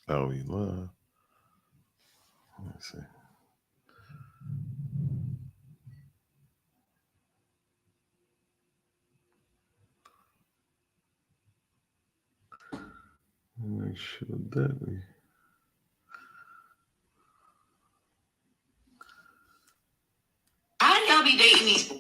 Oh, we love. Let's see. Make sure that we. How y'all be dating these?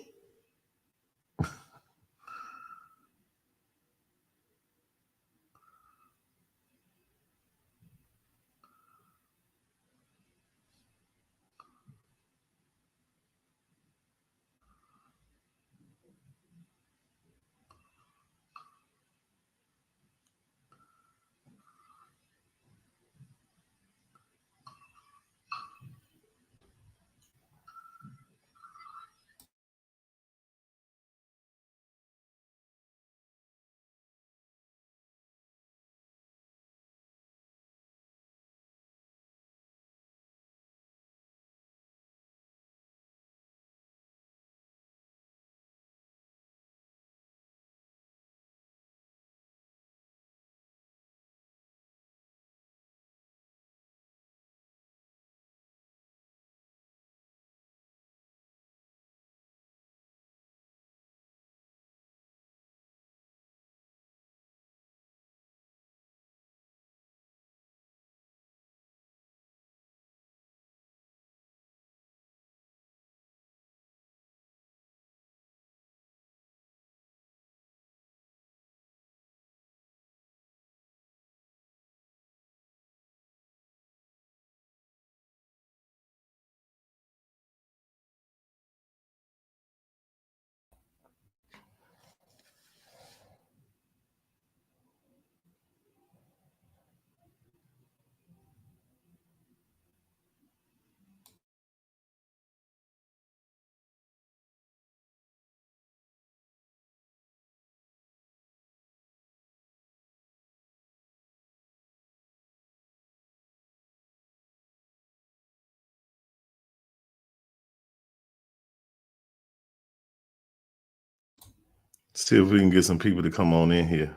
See if we can get some people to come on in here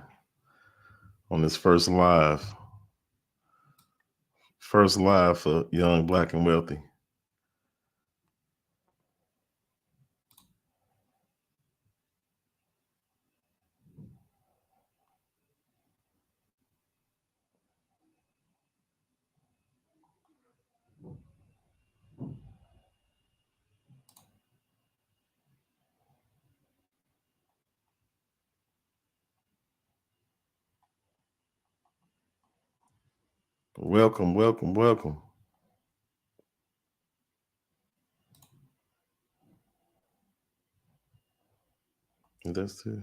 on this first live. First live for Young, Black, and Wealthy. Welcome, welcome, welcome. That's it.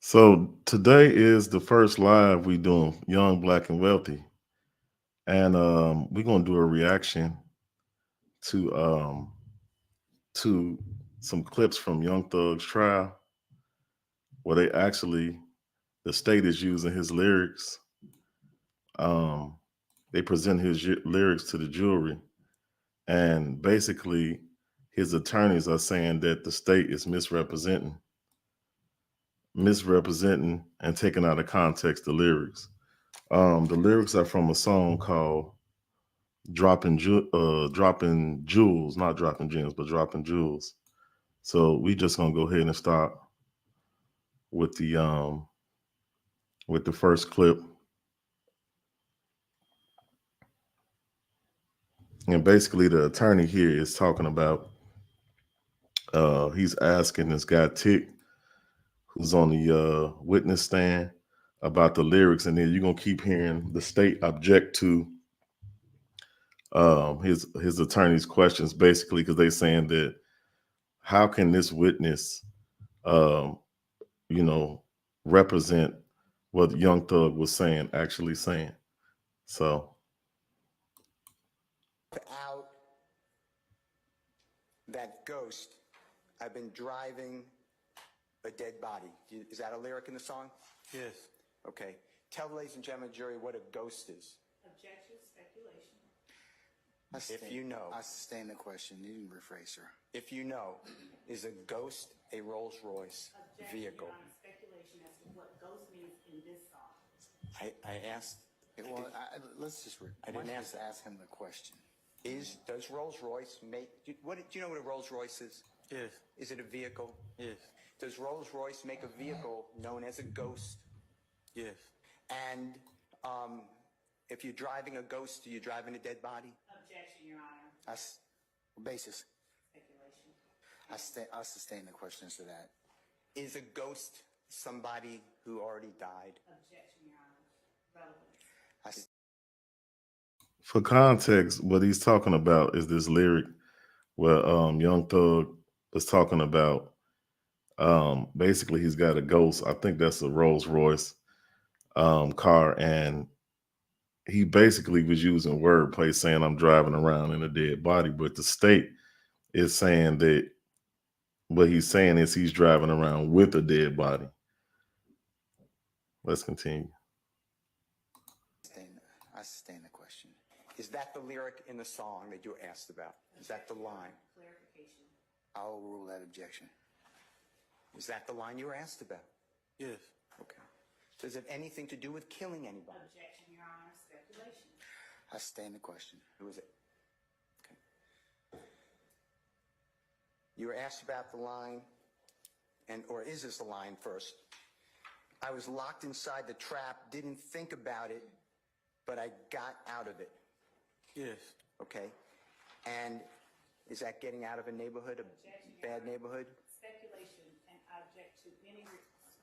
So today is the first live we doing Young, Black, and Wealthy, and we're gonna do a reaction to um, to some clips from Young Thug's trial, where they actually the state is using his lyrics. Um, they present his lyrics to the jury, and basically, his attorneys are saying that the state is misrepresenting and taking out of context the lyrics. The lyrics are from a song called "Dropping Jewels," not dropping gems, but dropping jewels. So we just gonna go ahead and start with the first clip, and basically the attorney here is talking about he's asking this guy Tick, who's on the witness stand, about the lyrics, and then you're gonna keep hearing the state object to his attorney's questions, basically because they're saying that how can this witness, um, you know, represent what Young Thug was saying, actually saying. So out that ghost. I've been driving a dead body. Is that a lyric in the song? Yes. Okay. Tell ladies and gentlemen, jury, what a ghost is. Objection, speculation. If you know. I sustain the question. You can rephrase, sir. If you know, is a ghost a Rolls Royce vehicle? Your Honor, speculation as to what ghost means in this song. I asked. Well, let's just. I didn't ask that. Ask him the question. Does Rolls Royce make? Do you know what a Rolls Royce is? Yes. Is it a vehicle? Yes. Does Rolls Royce make a vehicle known as a ghost? Yes. And if you're driving a ghost, are you driving a dead body? Objection, Your Honor. Basis. Speculation. I sustain the questions to that. Is a ghost somebody who already died? Objection, Your Honor. Relevance. For context, what he's talking about is this lyric where Young Thug was talking about basically he's got a ghost. I think that's a Rolls Royce car, and he basically was using wordplay saying I'm driving around in a dead body, but the state is saying that what he's saying is he's driving around with a dead body. Let's continue. I sustain the question. Is that the lyric in the song that you asked about? Is that the line? Clarification. I'll rule that objection. Is that the line you were asked about? Yes. Okay. Does it have anything to do with killing anybody? Objection, Your Honor. Speculation. I sustain the question. Who is it? Okay. You were asked about the line, or is this the line first? I was locked inside the trap, didn't think about it, but I got out of it. Yes. Okay. And is that getting out of a neighborhood, a bad neighborhood? Speculation, and I object to any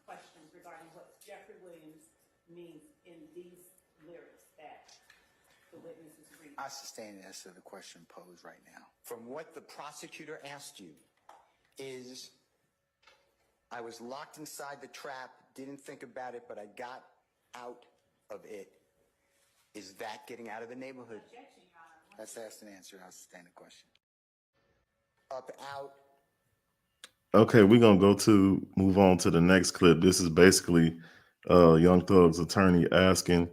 questions regarding what Jeffrey Williams means in these lyrics that the witness is reading. I sustain the answer to the question posed right now. From what the prosecutor asked you is, I was locked inside the trap, didn't think about it, but I got out of it. Is that getting out of the neighborhood? Objection, Your Honor. That's asked and answered. I sustain the question. Up, out. Okay, we're gonna move on to the next clip. This is basically Young Thug's attorney asking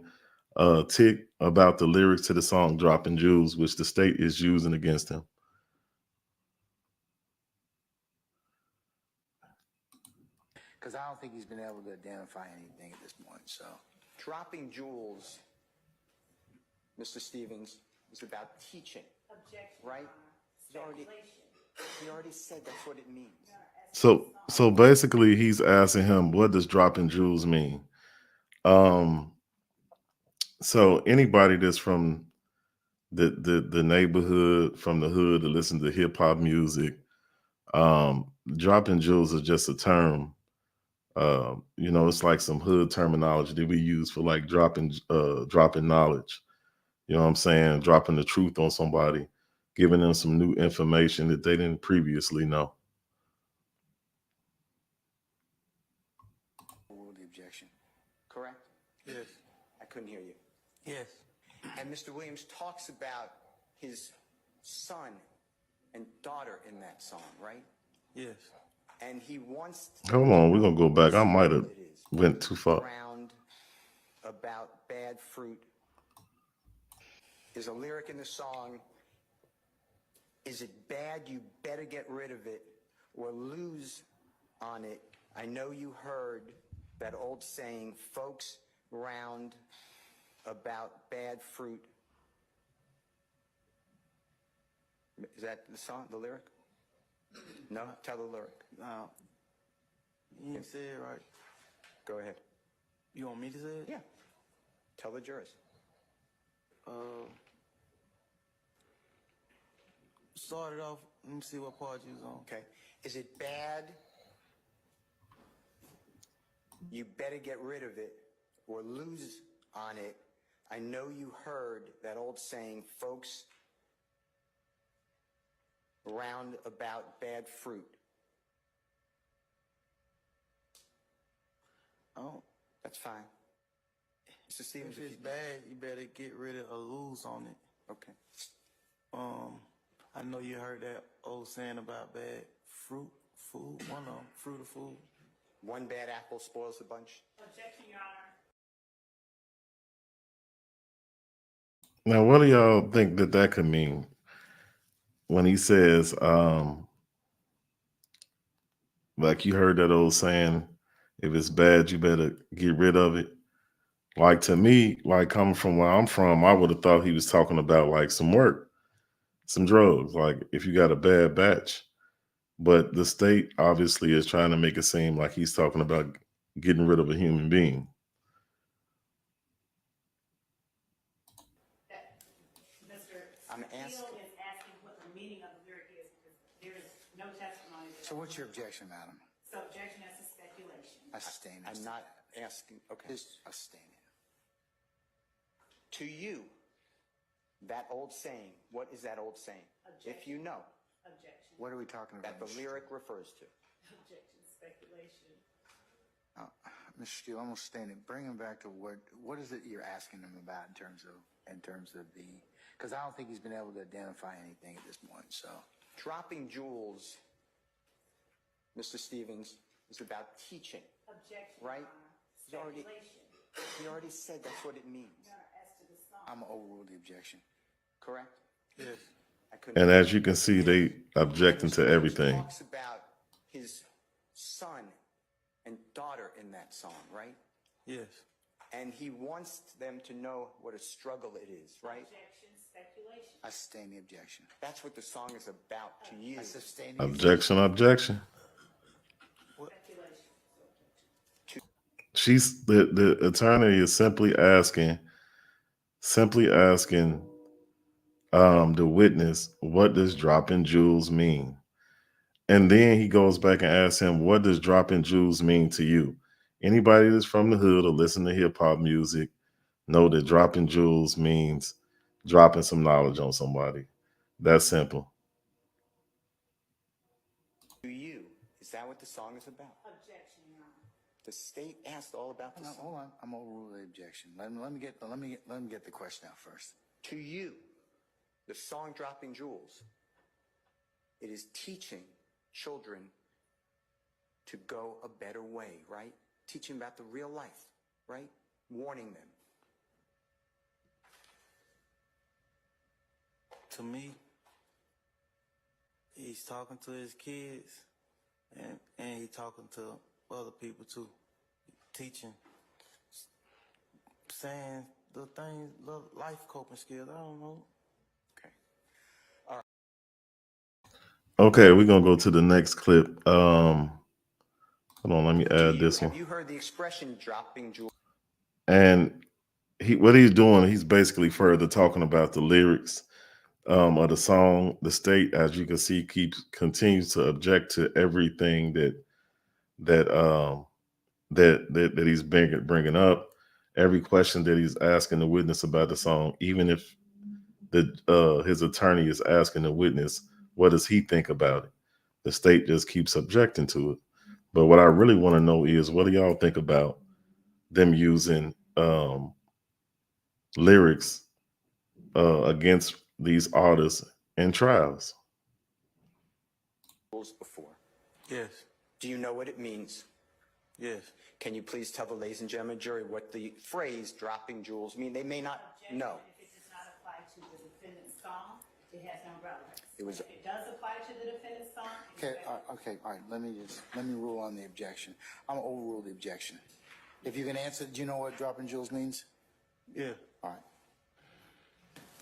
Tick about the lyrics to the song Dropping Jewels, which the state is using against him. Because I don't think he's been able to identify anything at this point. So, Dropping Jewels, Mr. Stevens, is about teaching, Objection, right? Your Honor. Speculation. He already said that's what it means. So basically he's asking him, what does dropping jewels mean? So anybody that's from the neighborhood, from the hood, to listen to hip hop music, dropping jewels is just a term. It's like some hood terminology that we use for like dropping knowledge. You know what I'm saying? Dropping the truth on somebody, giving them some new information that they didn't previously know. rule the objection. Correct? Yes. I couldn't hear you. Yes. And Mr. Williams talks about his son and daughter in that song, right? Yes. And he wants to Hold on, we're gonna go back. I might have it is. went too far. Round about bad fruit. There's a lyric in the song, is it bad, you better get rid of it or lose on it. I know you heard that old saying, folks round about bad fruit. Is that the song, the lyric? No? Tell the lyric. Now, you didn't say it right. Go ahead. You want me to say it? Yeah. Tell the jurors. Started off, let me see what part you was on. Okay. Is it bad? You better get rid of it or lose on it. I know you heard that old saying, folks round about bad fruit. Oh, That's fine. Mr. Stevens, if it's bad, you better get rid of or lose on it. okay. I know you heard that old saying about bad food, one of them, fruit or food. One bad apple spoils the bunch. Objection, Your Honor. Now, what do y'all think that that could mean when he says, like you heard that old saying, if it's bad, you better get rid of it. Like to me, like coming from where I'm from, I would have thought he was talking about like some work, some drugs. Like if you got a bad batch, but the state obviously is trying to make it seem like he's talking about getting rid of a human being. That Mr. I'm Steele asking. is asking what the meaning of the lyric is, because there is no testimony. So what's your objection, madam? So objection as to speculation. I sustain it. I'm not asking. Okay. Just sustain it. To you, that old saying, what is that old saying? If you know Objection. What are we talking about? that the lyric refers to. Objection, speculation. Mr. Steele, I'm gonna sustain it. Bring him back to what is it you're asking him about in terms of the, because I don't think he's been able to identify anything at this point. So Dropping jewels, Mr. Stevens, is about teaching, Objection, right? Your Honor. He already- Speculation. He already said that's what it means, Your Honor, as to the song. I'm gonna overrule the objection. correct? Yes. I couldn't. And as you can see, they objecting to He everything. talks about his son and daughter in that song, right? Yes. And he wants them to know what a struggle it is, right? Objection, speculation. I sustain the objection. That's what the song is about to you. I sustain the Objection, objection. Speculation. She's the attorney is simply asking the witness, what does dropping jewels mean? And then he goes back and asks him, what does dropping jewels mean to you? Anybody that's from the hood or listen to hip hop music know that dropping jewels means dropping some knowledge on somebody. That's simple. To you. Is that what the song is about? Objection, Your Honor. The state asked all about the No, song. hold on. I'm gonna overrule the objection. Let me get the question out first. To you, the song Dropping Jewels, it is teaching children to go a better way, right? Teaching about the real life, right? Warning them. To me, he's talking to his kids, and he talking to other people too, teaching, saying the things, the life coping skills. I don't know. Okay. Okay, we're gonna go to the next clip. Hold on, let me Do add you, this have one. you heard the expression dropping jewels? And what he's doing, he's basically further talking about the lyrics of the song. The state, as you can see, continues to object to everything that um that he's bringing up. Every question that he's asking the witness about the song, even if the his attorney is asking the witness, what does he think about it? The state just keeps objecting to it. But what I really want to know is, what do y'all think about them using lyrics against these artists in trials? Before. Yes, Do you know what it means? yes. Can you please tell the ladies and gentlemen jury what the phrase dropping jewels mean? They may not Objection, know. if it does not apply to the defendant's song, it has no relevance. It was- If it does apply to the defendant's song, it's Okay, valid. all right. Let me rule on the objection. I'm gonna overrule the objection. If you can answer, do you know what dropping jewels means? Yeah. All right.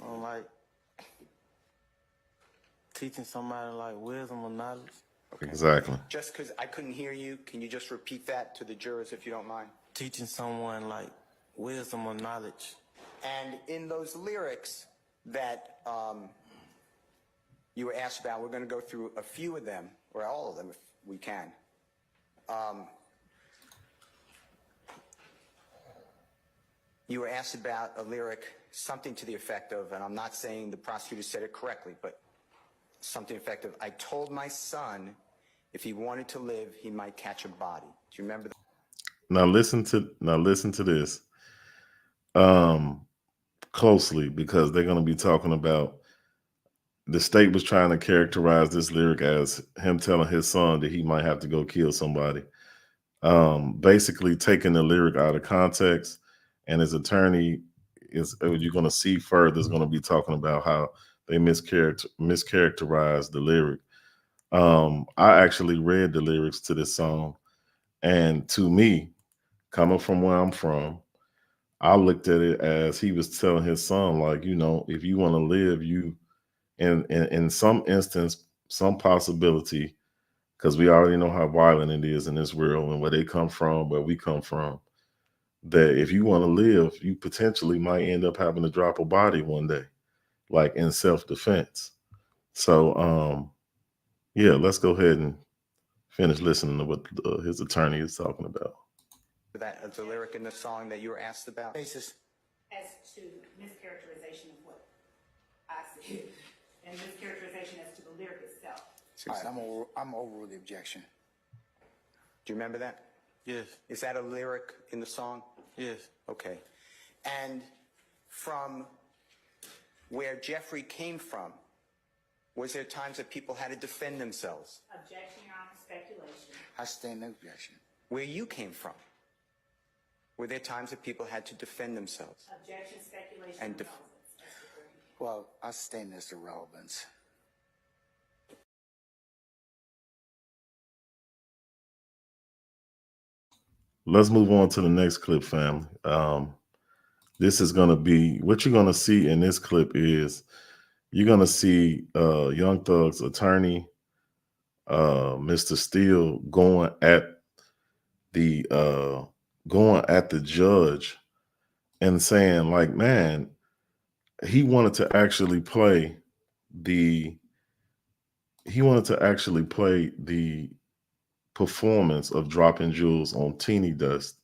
I don't like teaching somebody like wisdom or knowledge. Exactly. Just because I couldn't hear you, can you just repeat that to the jurors if you don't mind? Teaching someone like wisdom or knowledge. And in those lyrics that you were asked about, we're going to go through a few of them, or all of them if we can. You were asked about a lyric, something to the effect of, and I'm not saying the prosecutor said it correctly, but something effective. I told my son if he wanted to live, he might catch a body. Do you remember that? Now listen to this closely, because they're going to be talking about, the state was trying to characterize this lyric as him telling his son that he might have to go kill somebody. Basically taking the lyric out of context, and his attorney, is you're going to see further is going to be talking about how they mischaracterize the lyric. I actually read the lyrics to this song, and to me, coming from where I'm from, I looked at it as he was telling his son, like, you know, if you want to live, you in some instance, some possibility, because we already know how violent it is in this world and where they come from, where we come from, that if you want to live, you potentially might end up having to drop a body one day, like in self-defense. So, yeah, let's go ahead and finish listening to what his attorney is talking about. That the lyric in the song that you were asked about? Basis. As to mischaracterization of what I see, and mischaracterization as to the lyric itself. All right, I'm over the objection. Do you remember that? Yes. Is that a lyric in the song? Yes. Okay. And from where Jeffrey came from, was there times that people had to defend themselves? Objection, Your Honor, speculation. I stand the objection. Where you came from, were there times that people had to defend themselves? Objection, speculation, And relevance. That's the word. Well, I stand as the relevance. Let's move on to the next clip, family. This is going to be what you're going to see in this clip is you're going to see Young Thug's attorney, Mr. Steele, the going at the judge and saying, like, man, he wanted to actually play the performance of dropping jewels on Teeny Dust,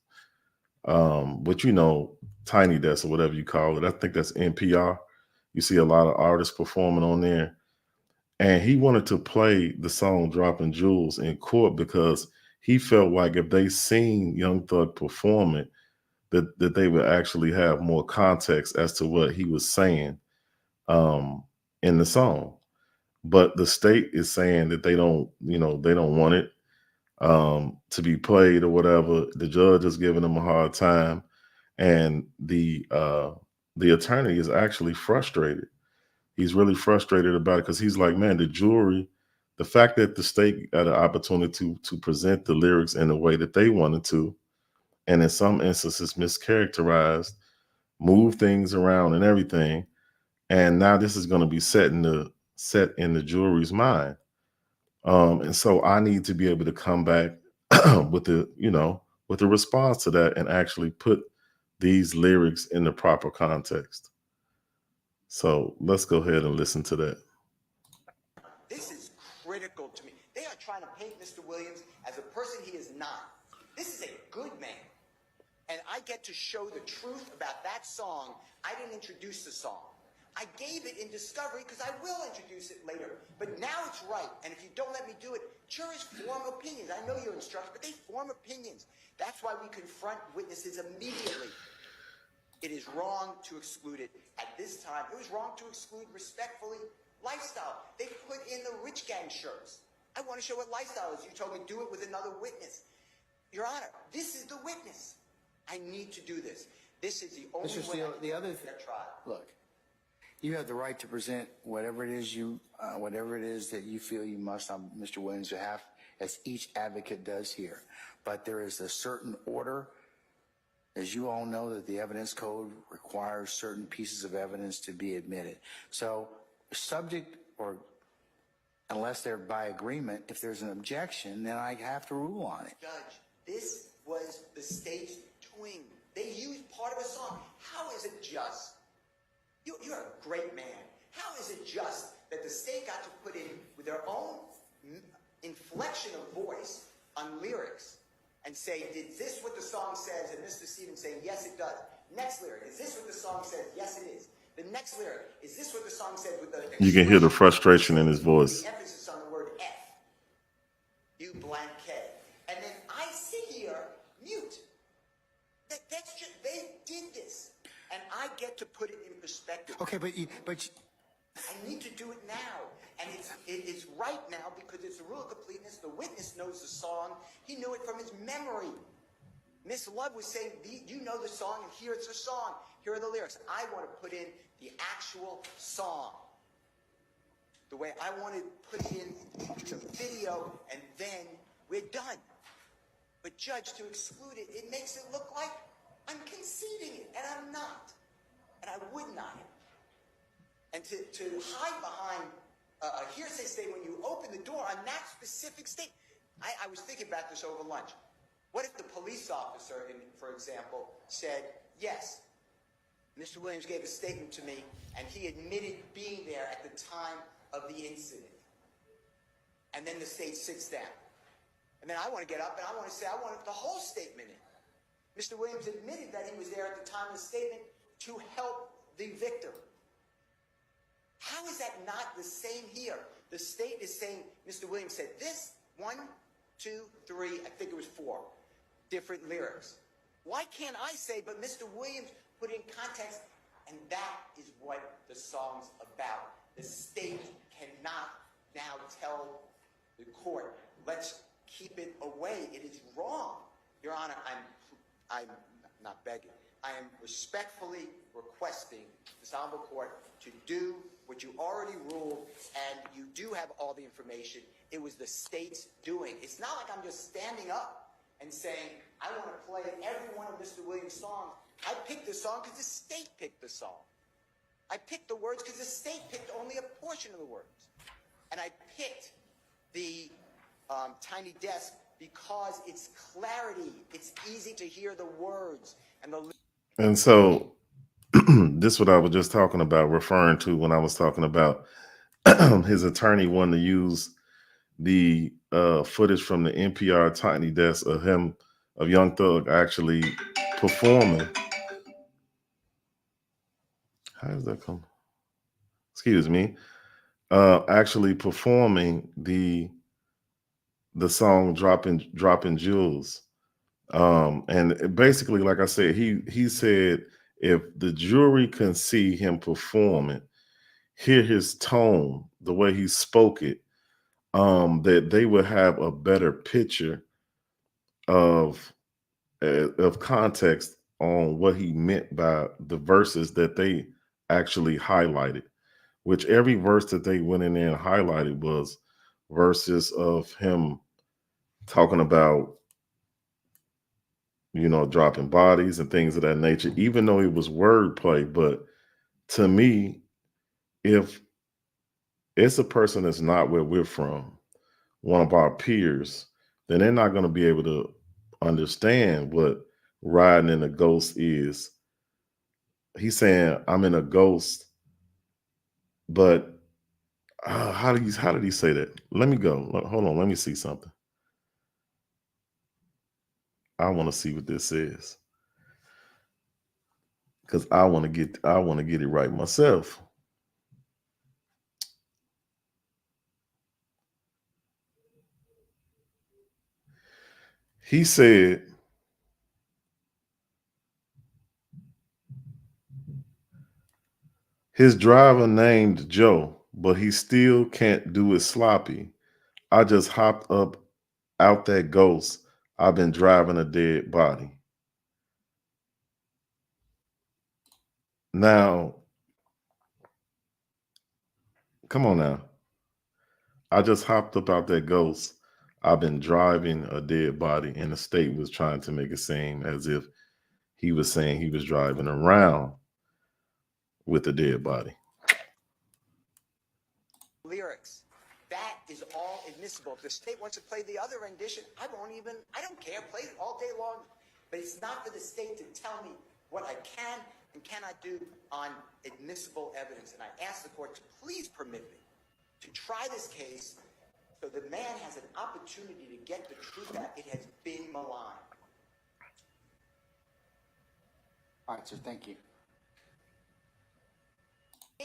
but you know, Tiny Desk or whatever you call it. I think that's NPR. You see a lot of artists performing on there. And he wanted to play the song Dropping Jewels in court because he felt like if they seen Young Thug perform it, that they would actually have more context as to what he was saying um, in the song. But the state is saying that they don't, they don't want it to be played or whatever. The judge is giving them a hard time, and the attorney is actually frustrated. He's really frustrated about it because he's like, man, the jury, the fact that the state got an opportunity to present the lyrics in the way that they wanted to, and in some instances mischaracterized, move things around and everything, and now this is going to be set in the jury's mind. And so I need to be able to come back with with a response to that and actually put these lyrics in the proper context. So let's go ahead and listen to that. This is critical to me. They are trying to paint Mr. Williams as a person he is not. This is a good man. And I get to show the truth about that song. I didn't introduce the song. I gave it in discovery because I will introduce it later. But now it's right. And if you don't let me do it, jurors form opinions. I know you're instructed, but they form opinions. That's why we confront witnesses immediately. It is wrong to exclude it at this time. It was wrong to exclude respectfully lifestyle. They put in the rich gang shirts. I want to show what lifestyle is. You told me do it with another witness. Your Honor, this is the witness. I need to do this. This is the only Mr. way Steele, I can the other get a trial. look, you have the right to present whatever it is that you feel you must on Mr. Williams' behalf, as each advocate does here. But there is a certain order. As you all know, that the evidence code requires certain pieces of evidence to be admitted. So subject or unless they're by agreement, if there's an objection, then I have to rule on it. Judge, this was the state's doing. They used part of a song. How is it just? You're a great man. How is it just that the state got to put in with their own inflection of voice on lyrics and say, is this what the song says? And Mr. Stevens saying, yes, it does. Next lyric, is this what the song says? Yes, it is. The next lyric, is this what the song said with the You can hear the frustration in his voice. The emphasis on the word F. You blank K. And then I sit here mute. That's just, they did this. And I get to put it in perspective. Okay, but I need to do it now. And it's right now because it's the rule of completeness. The witness knows the song. He knew it from his memory. Miss Love was saying, you know the song, and here it's a song. Here are the lyrics. I want to put in the actual song, the way I want to put it in the video, and then we're done. But Judge, to exclude it, it makes it look like I'm conceding it, and I'm not. And I would not. And to hide behind a hearsay statement when you open the door on that specific statement. I was thinking about this over lunch. What if the police officer, for example, said, yes, Mr. Williams gave a statement to me, and he admitted being there at the time of the incident. And then the state sits down. And then I want to get up and I want to say, I want the whole statement in. Mr. Williams admitted that he was there at the time of the statement to help the victim. How is that not the same here? The state is saying, Mr. Williams said this, 1, 2, 3, I think it was 4 different lyrics. Why can't I say, but Mr. Williams put in context, and that is what the song's about. The state cannot now tell the court, let's keep it away. It is wrong. Your Honor, I'm not begging. I am respectfully requesting this honorable court to do what you already ruled, and you do have all the information. It was the state's doing. It's not like I'm just standing up and saying, I want to play every one of Mr. Williams' songs. I picked the song because the state picked the song. I picked the words because the state picked only a portion of the words. And I picked the Tiny Desk because it's clarity. It's easy to hear the words. And so this is what I was just talking about, referring to when I was talking about his attorney wanting to use the footage from the NPR Tiny Desk of Young Thug actually performing. How does that come? Excuse me. Actually performing the song dropping jewels. And basically, like I said, he said if the jury can see him perform it, hear his tone, the way he spoke it, that they would have a better picture of context on what he meant by the verses that they actually highlighted, which every verse that they went in there and highlighted was verses of him talking about, dropping bodies and things of that nature, even though it was wordplay. But to me, if it's a person that's not where we're from, one of our peers, then they're not going to be able to understand what riding in a ghost is. He's saying, I'm in a ghost, but how did he say that? Let me go. Hold on. Let me see something. I want to see what this is, because I want to get it right myself. He said, his driver named Joe, but he still can't do it sloppy. I just hopped up out that ghost. I've been driving a dead body. Now, come on now. I just hopped up out that ghost. I've been driving a dead body, and the state was trying to make it seem as if he was saying he was driving around with a dead body. Lyrics. That is all admissible. If the state wants to play the other rendition, I don't care. Play it all day long. But it's not for the state to tell me what I can and cannot do on admissible evidence. And I ask the court to please permit me to try this case so the man has an opportunity to get the truth out. It has been maligned. All right, sir. Thank you.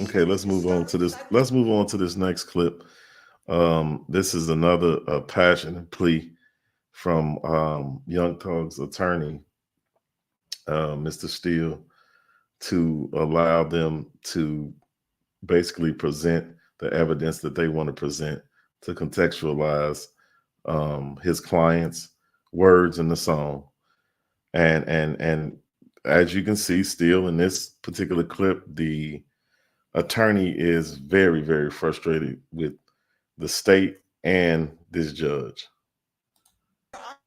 Okay, let's move on to this. Let's move on to this next clip. This is another passionate plea from Young Thug's attorney, Mr. Steele, to allow them to basically present the evidence that they want to present to contextualize his client's words in the song. And as you can see, still in this particular clip, the attorney is very, very frustrated with the state and this judge.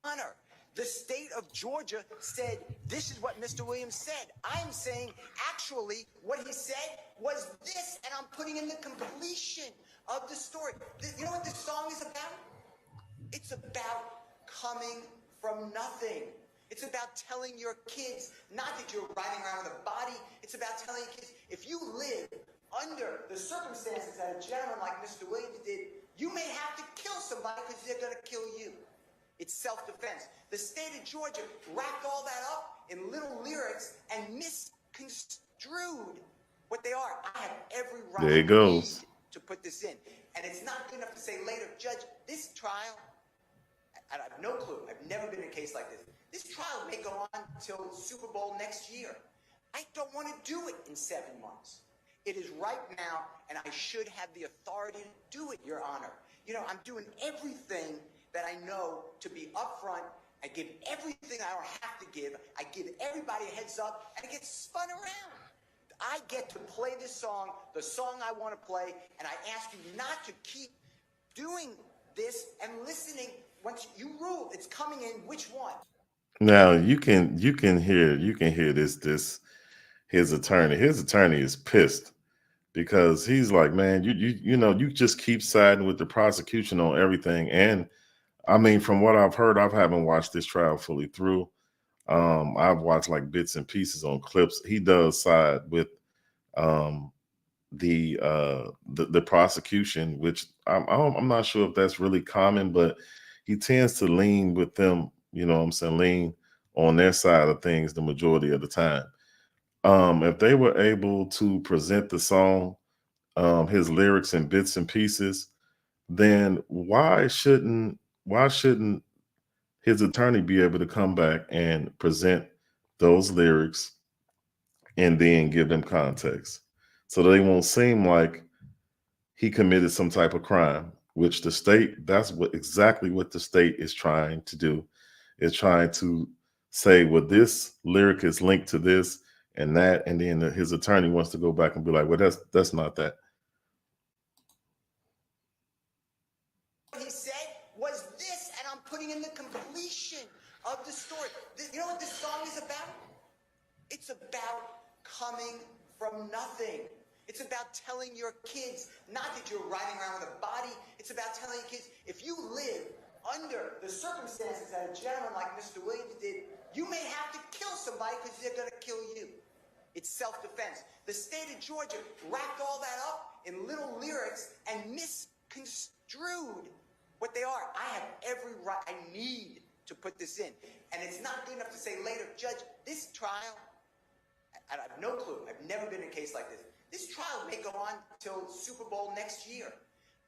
Honor. The state of Georgia said this is what Mr. Williams said. I'm saying actually what he said was this, and I'm putting in the completion of the story. You know what this song is about? It's about coming from nothing. It's about telling your kids, not that you're riding around with a body, it's about telling your kids, if you live under the circumstances that a gentleman like Mr. Williams did, you may have to kill somebody because they're going to kill you. It's self-defense. The state of Georgia wrapped all that up in little lyrics and misconstrued what they are. I have every right There it goes. to put this in. And it's not good enough to say later, Judge, this trial, I have no clue. I've never been in a case like this. This trial may go on until Super Bowl next year. I don't want to do it in 7 months. It is right now, and I should have the authority to do it, Your Honor. You know, I'm doing everything that I know to be upfront. I give everything I don't have to give. I give everybody a heads up, and it gets spun around. I get to play this song, the song I want to play, and I ask you not to keep doing this and listening. Once you rule, it's coming in. Which one? Now you can hear this his attorney. His attorney is pissed because he's like, man, you just keep siding with the prosecution on everything. And I mean, from what I've heard, I haven't watched this trial fully through. I've watched like bits and pieces on clips. He does side with um, the prosecution, which I'm not sure if that's really common, but he tends to lean with them. You know what I'm saying? Lean on their side of things the majority of the time. If they were able to present the song, his lyrics in bits and pieces, then why shouldn't his attorney be able to come back and present those lyrics and then give them context so they won't seem like he committed some type of crime, which the state, that's what exactly what the state is trying to do, is trying to say, well, this lyric is linked to this and that, and then his attorney wants to go back and be like, well, that's not that. What he said was this, and I'm putting in the completion of the story. You know what this song is about? It's about coming from nothing. It's about telling your kids, not that you're riding around with a body, it's about telling your kids, if you live under the circumstances that a gentleman like Mr. Williams did, you may have to kill somebody because they're going to kill you. It's self-defense. The state of Georgia wrapped all that up in little lyrics and misconstrued what they are. I have every right, I need to put this in. And it's not good enough to say later, Judge, this trial, I have no clue. I've never been in a case like this. This trial may go on till Super Bowl next year.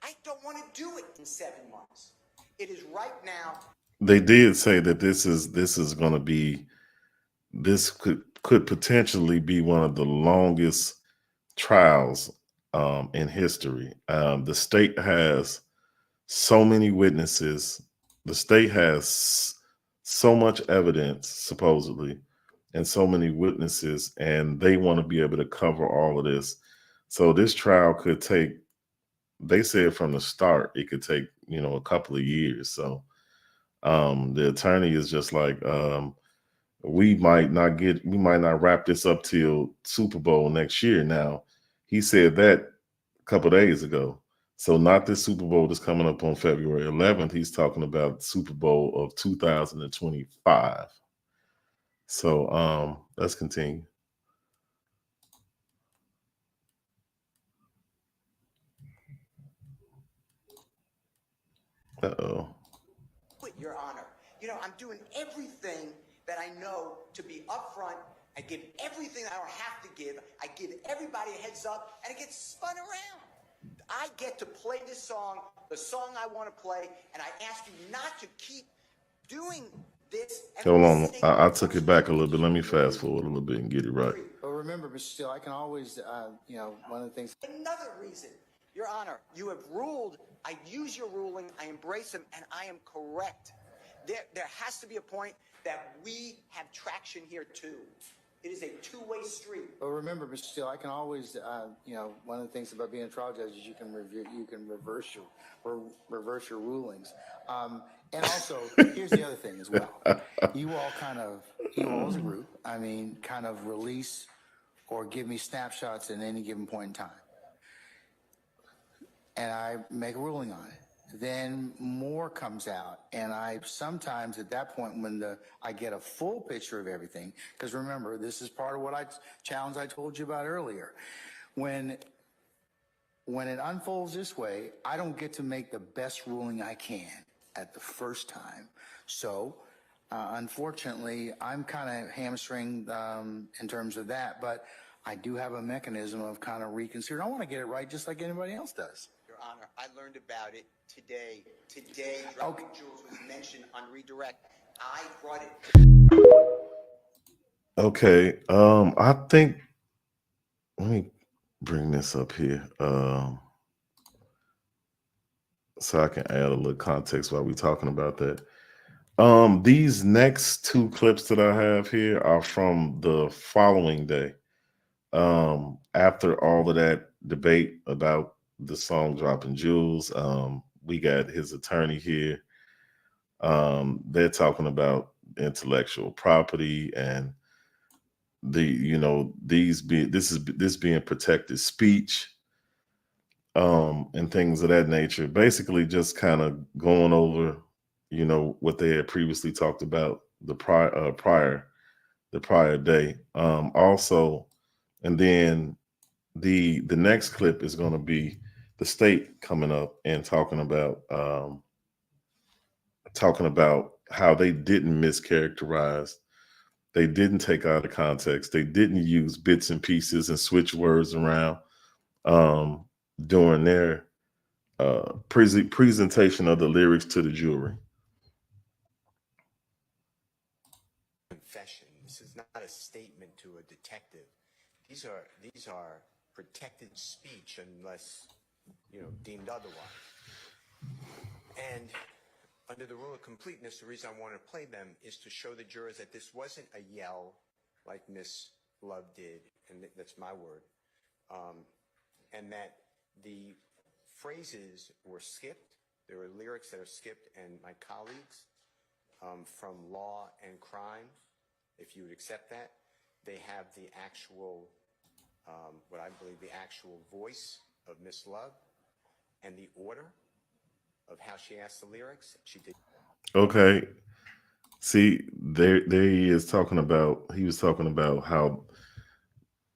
I don't want to do it in 7 months. It is right now. They did say that this is going to be, this could potentially be one of the longest trials in history. The state has so many witnesses. The state has so much evidence, supposedly, and so many witnesses, and they want to be able to cover all of this. So this trial could take, they said from the start, it could take, a couple of years. So the attorney is just like, we might not wrap this up till Super Bowl next year. Now, he said that a couple of days ago. So not this Super Bowl that's coming up on February 11th. He's talking about Super Bowl of 2025. So let's continue. Uh-oh. Your Honor, I'm doing everything that I know to be upfront. I give everything I don't have to give. I give everybody a heads up, and it gets spun around. I get to play this song, the song I want to play, and I ask you not to keep doing this. Hold on. I took it back a little bit. Let me fast forward a little bit and get it right. But remember, Mr. Steele, I can always, one of the things. Another reason, Your Honor, you have ruled. I use your ruling. I embrace them, and I am correct. there has to be a point that we have traction here too. It is a two-way street. Well, remember, Mr. Steele, I can always, one of the things about being a trial judge is you can reverse your rulings. And also, here's the other thing as well. You all as a group, kind of release or give me snapshots at any given point in time. And I make a ruling on it. Then more comes out, and I sometimes at that point when I get a full picture of everything, because remember, this is part of what challenge I told you about earlier. When it unfolds this way, I don't get to make the best ruling I can at the first time. So, unfortunately, I'm kind of hamstringed in terms of that, but I do have a mechanism of kind of reconsidering. I want to get it right just like anybody else does. Your Honor, I learned about it today. Today, dropping jewels was mentioned on redirect. I brought it. Okay. I think let me bring this up here. So I can add a little context while we're talking about that. These next two clips that I have here are from the following day. After all of that debate about the song Dropping Jewels, we got his attorney here. They're talking about intellectual property and this being protected speech, and things of that nature. Basically, just kind of going over, what they had previously talked about the prior day. Also, and then the next clip is going to be the state coming up and talking about how they didn't mischaracterize, they didn't take out of context, they didn't use bits and pieces and switch words around um, during their presentation of the lyrics to the jury. Confession. This is not a statement to a detective. These are protected speech unless deemed otherwise. And under the rule of completeness, the reason I want to play them is to show the jurors that this wasn't a yell like Miss Love did, and that's my word, and that the phrases were skipped. There were lyrics that are skipped, and my colleagues from Law and Crime, if you would accept that, they have the actual, what I believe the actual voice of Miss Love and the order of how she asked the lyrics. She did. Okay. See, there he is he was talking about how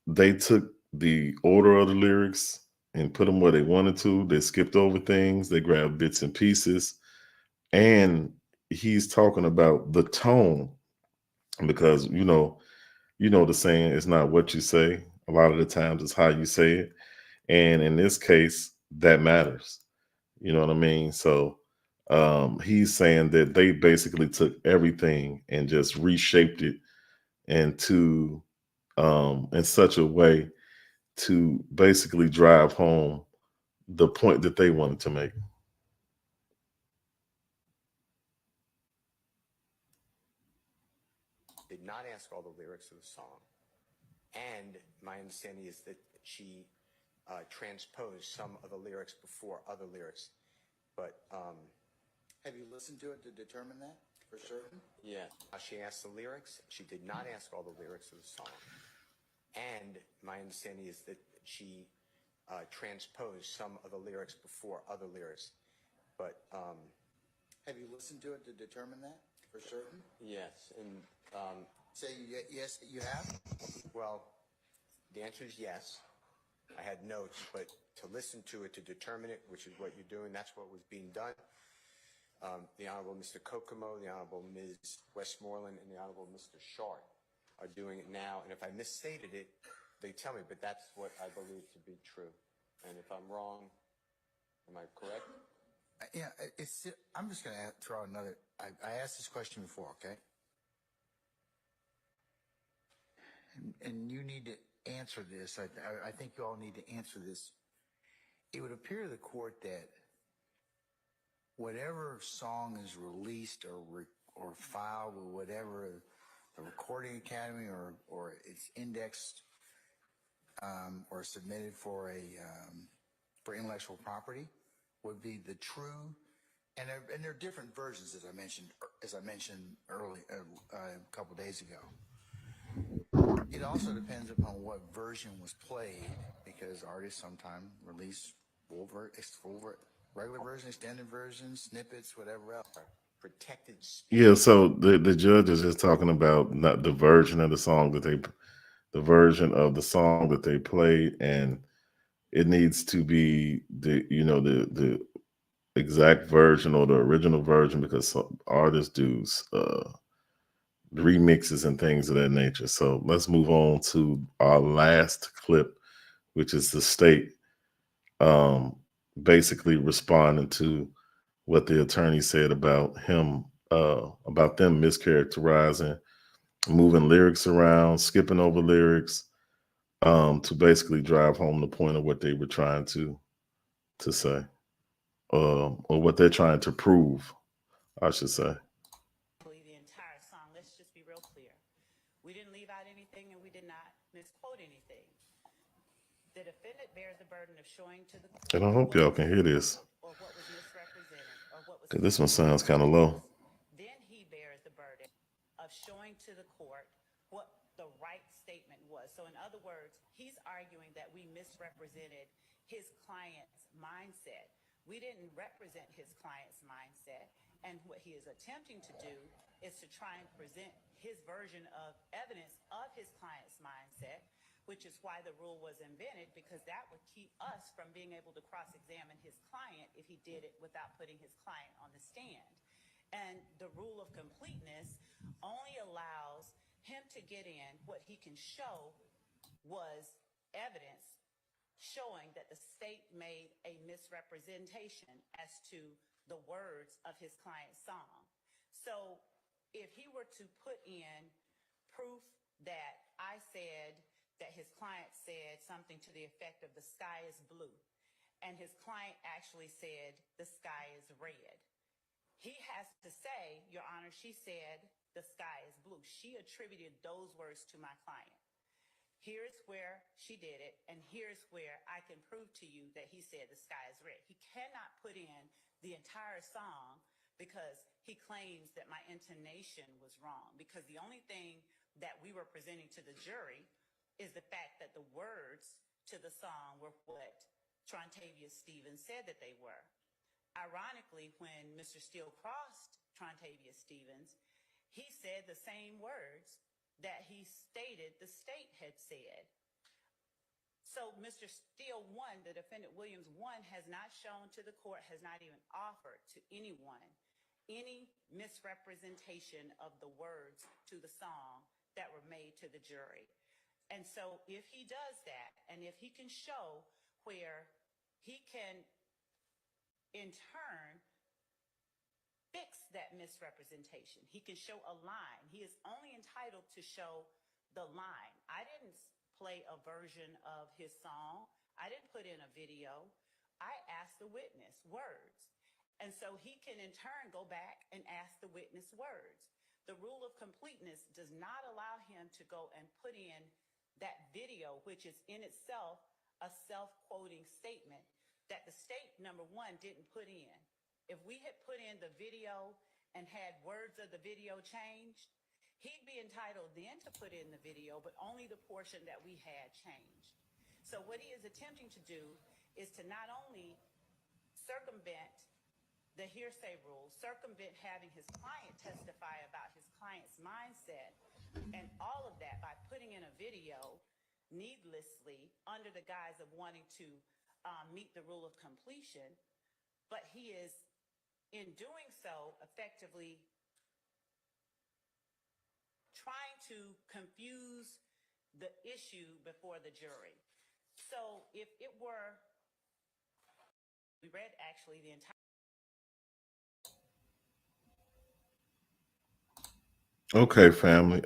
they took the order of the lyrics and put them where they wanted to. They skipped over things, they grabbed bits and pieces. And he's talking about the tone because, the saying is not what you say. A lot of the times it's how you say it. And in this case, that matters. You know what I mean? So he's saying that they basically took everything and just reshaped it into in such a way to basically drive home the point that they wanted to make. Did not ask all the lyrics of the song. And my understanding is that she transposed some of the lyrics before other lyrics. But Have you listened to it to determine that for certain? yeah, she asked the lyrics. She did not ask all the lyrics of the song. And my understanding is that she transposed some of the lyrics before other lyrics. But Have you listened to it to determine that for certain? yes, and Say yes, you have? well, the answer is yes. I had notes, but to listen to it, to determine it, which is what you're doing, that's what was being done. The Honorable Mr. Kokomo, the Honorable Ms. Westmoreland, and the Honorable Mr. Sharp are doing it now. And if I misstated it, they tell me, but that's what I believe to be true. And if I'm wrong, am I correct? Yeah, I'm just going to throw another. I asked this question before, okay? And you need to answer this. I think you all need to answer this. It would appear to the court that whatever song is released or or filed with whatever the Recording Academy or it's indexed or submitted for intellectual property would be the true. And there are different versions, as I mentioned early a couple days ago. It also depends upon what version was played, because artists sometimes release regular version, extended version, snippets, whatever else. Protected speech. Yeah, so the judge is just talking about not the version of the song that the version of the song that they played, and it needs to be the exact version or the original version, because some artists do remixes and things of that nature. So let's move on to our last clip, which is the state um, basically responding to what the attorney said about him, about them mischaracterizing, moving lyrics around, skipping over lyrics, to basically drive home the point of what they were trying to say, or what they're trying to prove, I should say. The entire song. Let's just be real clear. We didn't leave out anything and we did not misquote anything. The defendant bears the burden of showing to the And court I hope what y'all was can hear this, misquoted or what was misrepresented or what was 'cause this one taken out of sounds kind of low. context. Then he bears the burden of showing to the court what the right statement was. So, in other words, he's arguing that we misrepresented his client's mindset. We didn't represent his client's mindset. And what he is attempting to do is to try and present his version of evidence of his client's mindset, which is why the rule was invented, because that would keep us from being able to cross-examine his client if he did it without putting his client on the stand. And the rule of completeness only allows him to get in what he can show was evidence showing that the state made a misrepresentation as to the words of his client's song. So if he were to put in proof that I said that his client said something to the effect of the sky is blue, and his client actually said the sky is red, he has to say, Your Honor, she said the sky is blue. She attributed those words to my client. Here's where she did it, and here's where I can prove to you that he said the sky is red. He cannot put in the entire song because he claims that my intonation was wrong, because the only thing that we were presenting to the jury is the fact that the words to the song were what Trontavia Stevens said that they were. Ironically, when Mr. Steele crossed Trontavia Stevens, he said the same words that he stated the state had said. So Mr. Steele 1, the defendant Williams 1, has not shown to the court, has not even offered to anyone any misrepresentation of the words to the song that were made to the jury. And so if he does that, and if he can show where he can in turn fix that misrepresentation, he can show a line. He is only entitled to show the line. I didn't play a version of his song. I didn't put in a video. I asked the witness words. And so he can in turn go back and ask the witness words. The rule of completeness does not allow him to go and put in that video, which is in itself a self-quoting statement that the state, number one, didn't put in. If we had put in the video and had words of the video changed, he'd be entitled then to put in the video, but only the portion that we had changed. So what he is attempting to do is to not only circumvent the hearsay rule, circumvent having his client testify about his client's mindset, and all of that by putting in a video needlessly under the guise of wanting to meet the rule of completion, but he is, in doing so, effectively trying to confuse the issue before the jury. So if it were, we read actually the entire. Okay, family.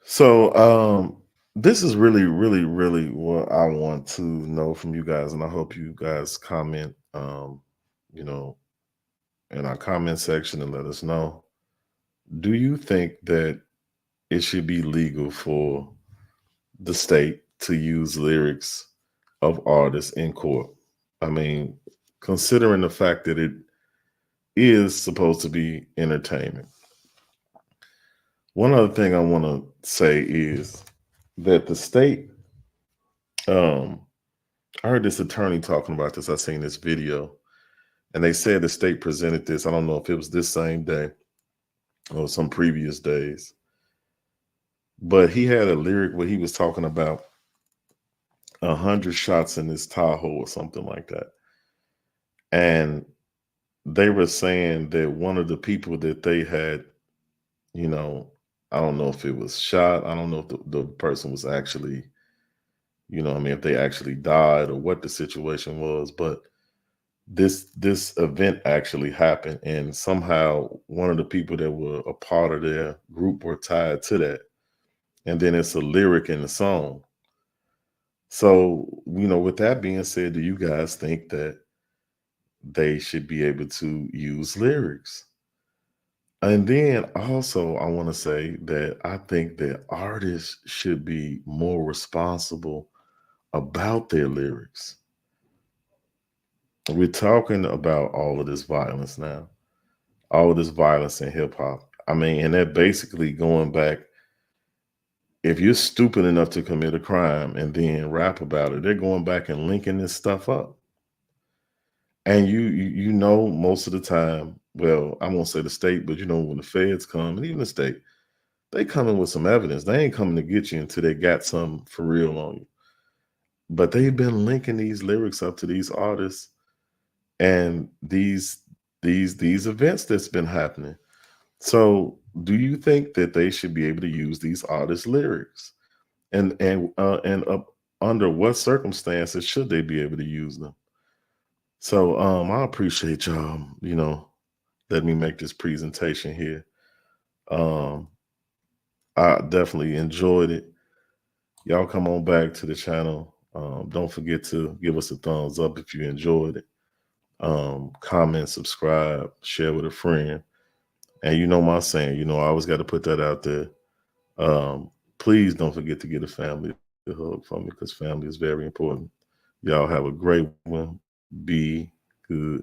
So this is really, really, really what I want to know from you guys, and I hope you guys comment, you know, in our comment section and let us know. Do you think that it should be legal for the state to use lyrics of artists in court? I mean, considering the fact that it is supposed to be entertainment. One other thing I want to say is that the state, um, I heard this attorney talking about this. I seen this video, and they said the state presented this. I don't know if it was this same day or some previous days, but he had a lyric where he was talking about 100 shots in this Tahoe or something like that, and they were saying that one of the people that they had, you know, I don't know if it was shot. I don't know if the person was actually, I mean, if they actually died or what the situation was, but this event actually happened, and somehow one of the people that were a part of their group were tied to that, and then it's a lyric in the song. So, with that being said, do you guys think that they should be able to use lyrics? And then also, I want to say that I think that artists should be more responsible about their lyrics. We're talking about all of this violence now, all of this violence in hip hop. I mean, and they're basically going back. If you're stupid enough to commit a crime and then rap about it, they're going back and linking this stuff up. And you most of the time, well, I won't say the state, but when the feds come, and even the state, they coming with some evidence. They ain't coming to get you until they got some for real on you. But they've been linking these lyrics up to these artists and these events that's been happening. So, do you think that they should be able to use these artists' lyrics? And under what circumstances should they be able to use them? So, I appreciate y'all, let me make this presentation here. Um, I definitely enjoyed it. Y'all come on back to the channel. Don't forget to give us a thumbs up if you enjoyed it. Comment, subscribe, share with a friend. And you know my saying, I always got to put that out there. Um, Please don't forget to get a family a hug from me because family is very important. Y'all have a great one. Be good.